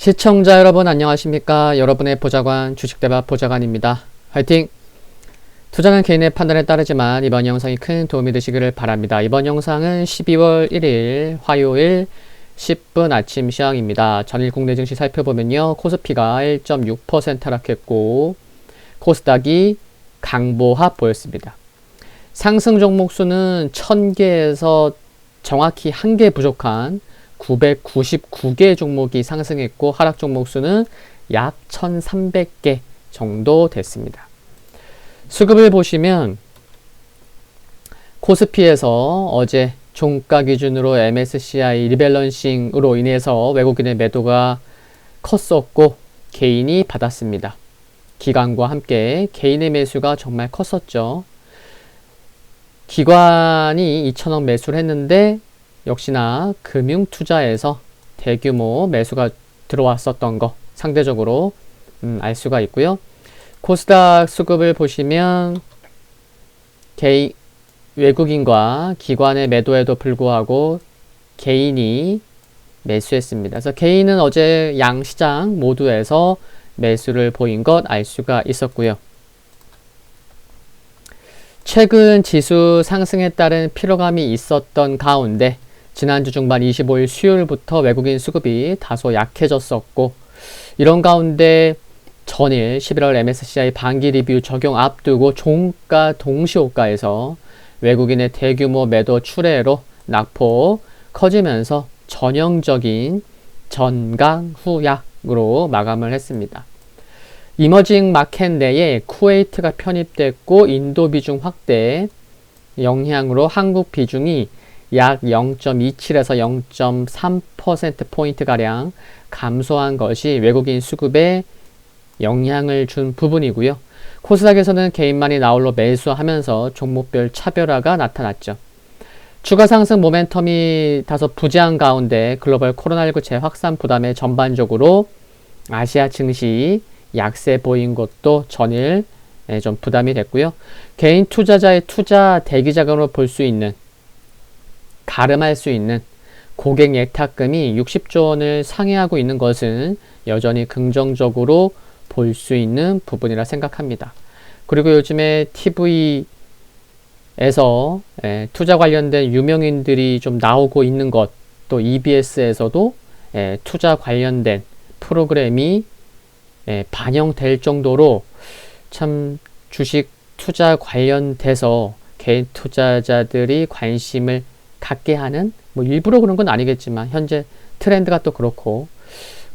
시청자 여러분 안녕하십니까? 여러분의 보좌관 주식대박 보좌관입니다. 화이팅! 투자는 개인의 판단에 따르지만 이번 영상이 큰 도움이 되시기를 바랍니다. 이번 영상은 12월 1일 화요일 10분 아침 시황입니다. 전일 국내 증시 살펴보면요. 코스피가 1.6% 하락했고 코스닥이 강보합 보였습니다. 상승 종목 수는 1000개에서 정확히 1개 부족한 999개 종목이 상승했고 하락 종목 수는 약 1300개 정도 됐습니다. 수급을 보시면 코스피에서 어제 종가 기준으로 MSCI 리밸런싱으로 인해서 외국인의 매도가 컸었고 개인이 받았습니다. 기관과 함께 개인의 매수가 정말 컸었죠. 기관이 2천억 매수를 했는데 역시나 금융투자에서 대규모 매수가 들어왔었던 거 상대적으로 알 수가 있고요. 코스닥 수급을 보시면 외국인과 기관의 매도에도 불구하고 개인이 매수했습니다. 그래서 개인은 어제 양시장 모두에서 매수를 보인 것 알 수가 있었고요. 최근 지수 상승에 따른 피로감이 있었던 가운데 지난주 중반 25일 수요일부터 외국인 수급이 다소 약해졌었고 이런 가운데 전일 11월 MSCI 반기 리뷰 적용 앞두고 종가 동시호가에서 외국인의 대규모 매도 출회로 낙폭 커지면서 전형적인 전강 후약으로 마감을 했습니다. 이머징 마켓 내에 쿠웨이트가 편입됐고 인도 비중 확대 영향으로 한국 비중이 약 0.27에서 0.3%포인트가량 감소한 것이 외국인 수급에 영향을 준 부분이고요. 코스닥에서는 개인만이 나홀로 매수하면서 종목별 차별화가 나타났죠. 추가 상승 모멘텀이 다소 부재한 가운데 글로벌 코로나19 재확산 부담에 전반적으로 아시아 증시 약세 보인 것도 전일 좀 부담이 됐고요. 개인 투자자의 투자 대기 자금으로 볼 수 있는 가름할 수 있는 고객 예탁금이 60조 원을 상회하고 있는 것은 여전히 긍정적으로 볼 수 있는 부분이라 생각합니다. 그리고 요즘에 TV에서 투자 관련된 유명인들이 좀 나오고 있는 것, 또 EBS에서도 투자 관련된 프로그램이 반영될 정도로 참 주식 투자 관련돼서 개인 투자자들이 관심을 갖게 하는 뭐 일부러 그런 건 아니겠지만 현재 트렌드가 또 그렇고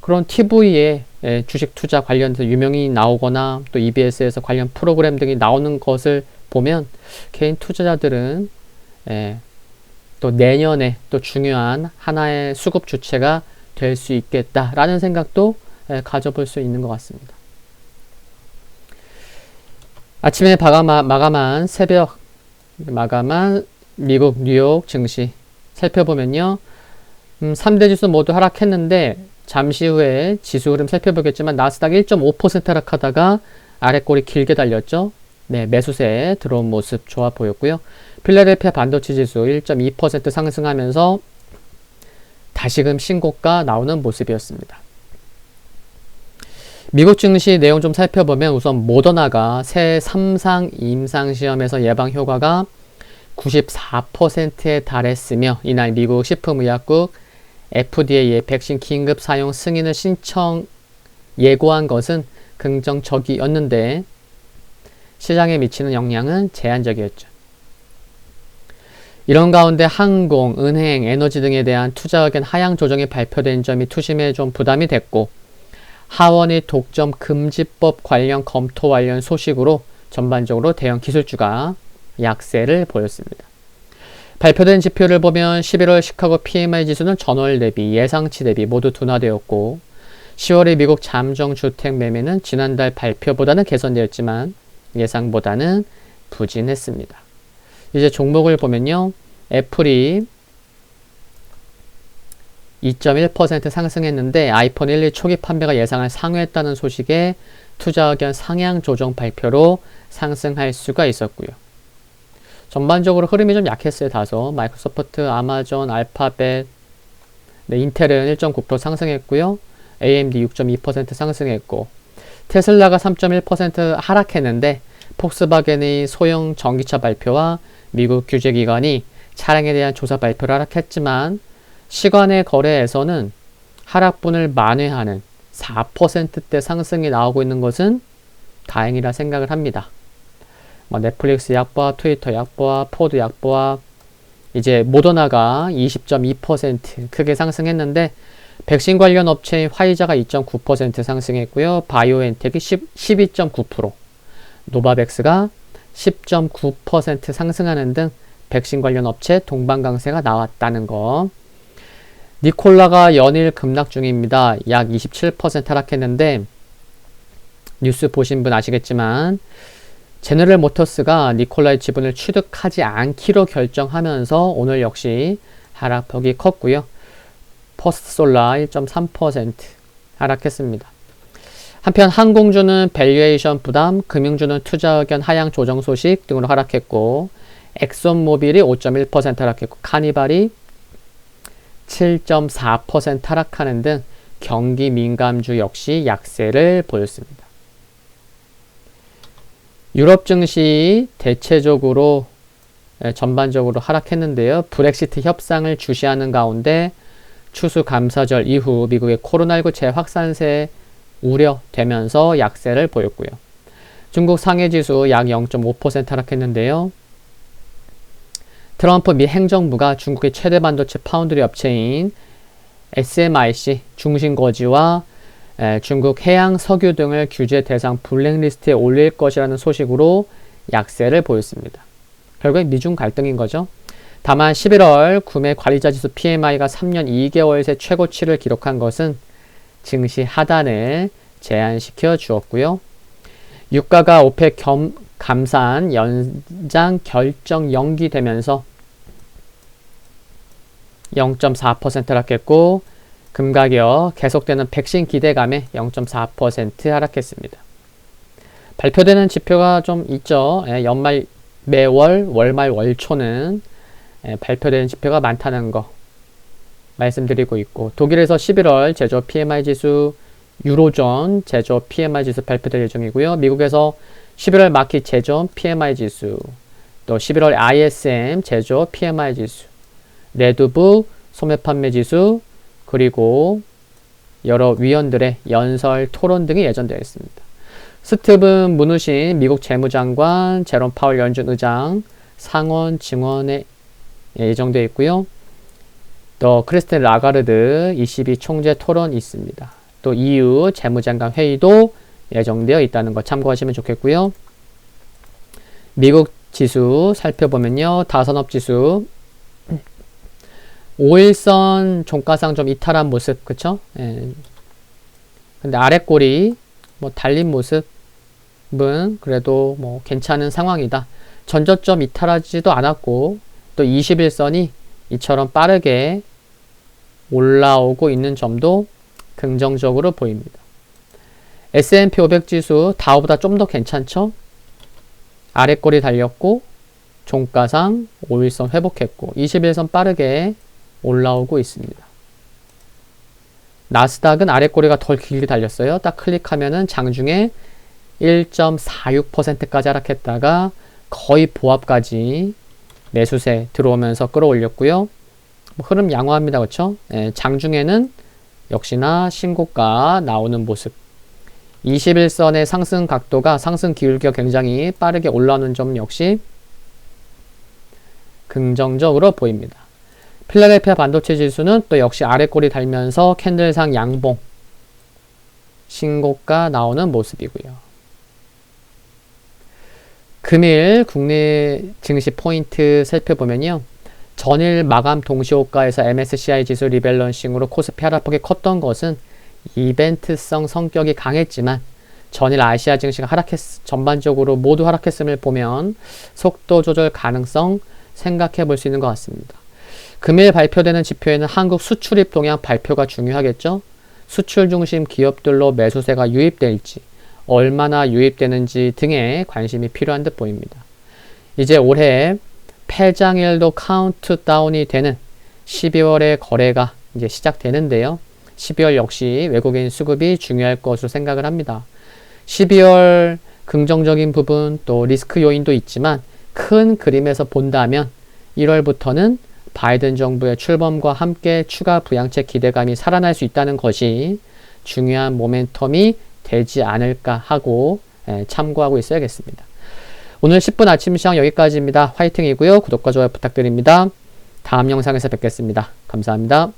그런 TV에 주식 투자 관련해서 유명인이 나오거나 또 EBS에서 관련 프로그램 등이 나오는 것을 보면 개인 투자자들은 또 내년에 또 중요한 하나의 수급 주체가 될 수 있겠다라는 생각도 가져볼 수 있는 것 같습니다. 아침에 새벽 마감한 미국 뉴욕 증시 살펴보면요. 3대 지수 모두 하락했는데 잠시 후에 지수 흐름 살펴보겠지만 나스닥 1.5% 하락하다가 아랫골이 길게 달렸죠. 매수세 들어온 모습 좋아 보였고요. 필라델피아 반도체 지수 1.2% 상승하면서 다시금 신고가 나오는 모습이었습니다. 미국 증시 내용 좀 살펴보면 우선 모더나가 새 3상 임상시험에서 예방 효과가 94%에 달했으며 이날 미국 식품의약국 FDA의 백신 긴급 사용 승인을 예고한 것은 긍정적이었는데 시장에 미치는 영향은 제한적이었죠. 이런 가운데 항공, 은행, 에너지 등에 대한 투자 의견 하향 조정이 발표된 점이 투심에 좀 부담이 됐고 하원의 독점 금지법 관련 검토 관련 소식으로 전반적으로 대형 기술주가 약세를 보였습니다. 발표된 지표를 보면 11월 시카고 PMI 지수는 전월 대비, 예상치 대비 모두 둔화되었고 10월의 미국 잠정 주택 매매는 지난달 발표보다는 개선되었지만 예상보다는 부진했습니다. 이제 종목을 보면요. 애플이 2.1% 상승했는데 아이폰 11 초기 판매가 예상을 상회했다는 소식에 투자 의견 상향 조정 발표로 상승할 수가 있었고요. 전반적으로 흐름이 좀 약했어요. 다소 마이크로소프트, 아마존, 알파벳, 인텔은 1.9% 상승했고요. AMD 6.2% 상승했고, 테슬라가 3.1% 하락했는데 폭스바겐의 소형 전기차 발표와 미국 규제기관이 차량에 대한 조사 발표를 하락했지만 시간의 거래에서는 하락분을 만회하는 4%대 상승이 나오고 있는 것은 다행이라 생각을 합니다. 넷플릭스 약보합, 트위터 약보합, 포드 약보합, 이제 모더나가 20.2% 크게 상승했는데 백신 관련 업체인 화이자가 2.9% 상승했고요. 바이오엔텍이 12.9%, 노바백스가 10.9% 상승하는 등 백신 관련 업체 동반 강세가 나왔다는 거. 니콜라가 연일 급락 중입니다. 약 27% 하락했는데 뉴스 보신 분 아시겠지만 제너럴 모터스가 니콜라의 지분을 취득하지 않기로 결정하면서 오늘 역시 하락폭이 컸고요. 퍼스트솔라 1.3% 하락했습니다. 한편 항공주는 밸류에이션 부담, 금융주는 투자 의견 하향 조정 소식 등으로 하락했고, 엑손모빌이 5.1% 하락했고, 카니발이 7.4% 하락하는 등 경기 민감주 역시 약세를 보였습니다. 유럽 증시 대체적으로 전반적으로 하락했는데요. 브렉시트 협상을 주시하는 가운데 추수감사절 이후 미국의 코로나19 재확산세 우려되면서 약세를 보였고요. 중국 상해지수 약 0.5% 하락했는데요. 트럼프 미 행정부가 중국의 최대 반도체 파운드리 업체인 SMIC 중심거지와 중국 해양 석유 등을 규제 대상 블랙리스트에 올릴 것이라는 소식으로 약세를 보였습니다. 결국엔 미중 갈등인 거죠. 다만 11월 구매 관리자 지수 PMI가 3년 2개월 새 최고치를 기록한 것은 증시 하단을 제한시켜 주었고요. 유가가 오펙 감산 연장 결정 연기되면서 0.4% 하락했고, 금가격 계속되는 백신 기대감에 0.4% 하락했습니다. 발표되는 지표가 좀 있죠. 연말 매월 월말 월초는 발표되는 지표가 많다는 거 말씀드리고 있고, 독일에서 11월 제조업 PMI 지수, 유로존 제조업 PMI 지수 발표될 예정이고요. 미국에서 11월 마켓 제조업 PMI 지수, 또 11월 ISM 제조업 PMI 지수, 레드부 소매 판매 지수, 그리고 여러 위원들의 연설 토론 등이 예정되어 있습니다. 스티븐 무누신 미국 재무장관, 제롬 파월 연준 의장 상원 증언에 예정되어 있고요. 또 크리스틴 라가르드 ECB 총재 토론 있습니다. 또 EU 재무장관 회의도 예정되어 있다는 거 참고하시면 좋겠고요. 미국 지수 살펴보면요. 다산업지수 5일선 종가상 좀 이탈한 모습, 그쵸? 근데 아랫골이 달린 모습은 그래도 괜찮은 상황이다. 전저점 이탈하지도 않았고, 또 21선이 이처럼 빠르게 올라오고 있는 점도 긍정적으로 보입니다. S&P 500 지수 다우보다 좀 더 괜찮죠? 아랫골이 달렸고, 종가상 5일선 회복했고, 21선 빠르게 올라오고 있습니다. 나스닥은 아랫꼬리가 덜 길게 달렸어요. 딱 클릭하면은 장중에 1.46%까지 하락했다가 거의 보합까지 매수세 들어오면서 끌어올렸고요. 흐름 양호합니다. 그렇죠? 장중에는 역시나 신고가 나오는 모습. 21선의 상승 각도가, 상승 기울기가 굉장히 빠르게 올라오는 점 역시 긍정적으로 보입니다. 필라델피아 반도체 지수는 또 역시 아랫골이 달면서 캔들상 양봉 신고가 나오는 모습이고요. 금일 국내 증시 포인트 살펴보면요. 전일 마감 동시호가에서 MSCI 지수 리밸런싱으로 코스피 하락폭이 컸던 것은 이벤트성 성격이 강했지만 전일 아시아 증시가 전반적으로 모두 하락했음을 보면 속도 조절 가능성 생각해 볼 수 있는 것 같습니다. 금일 발표되는 지표에는 한국 수출입 동향 발표가 중요하겠죠. 수출 중심 기업들로 매수세가 유입될지, 얼마나 유입되는지 등에 관심이 필요한 듯 보입니다. 이제 올해 폐장일도 카운트다운이 되는 12월의 거래가 이제 시작되는데요. 12월 역시 외국인 수급이 중요할 것으로 생각을 합니다. 12월 긍정적인 부분 또 리스크 요인도 있지만 큰 그림에서 본다면 1월부터는 바이든 정부의 출범과 함께 추가 부양책 기대감이 살아날 수 있다는 것이 중요한 모멘텀이 되지 않을까 하고 참고하고 있어야겠습니다. 오늘 10분 아침 시황 여기까지입니다. 화이팅이고요. 구독과 좋아요 부탁드립니다. 다음 영상에서 뵙겠습니다. 감사합니다.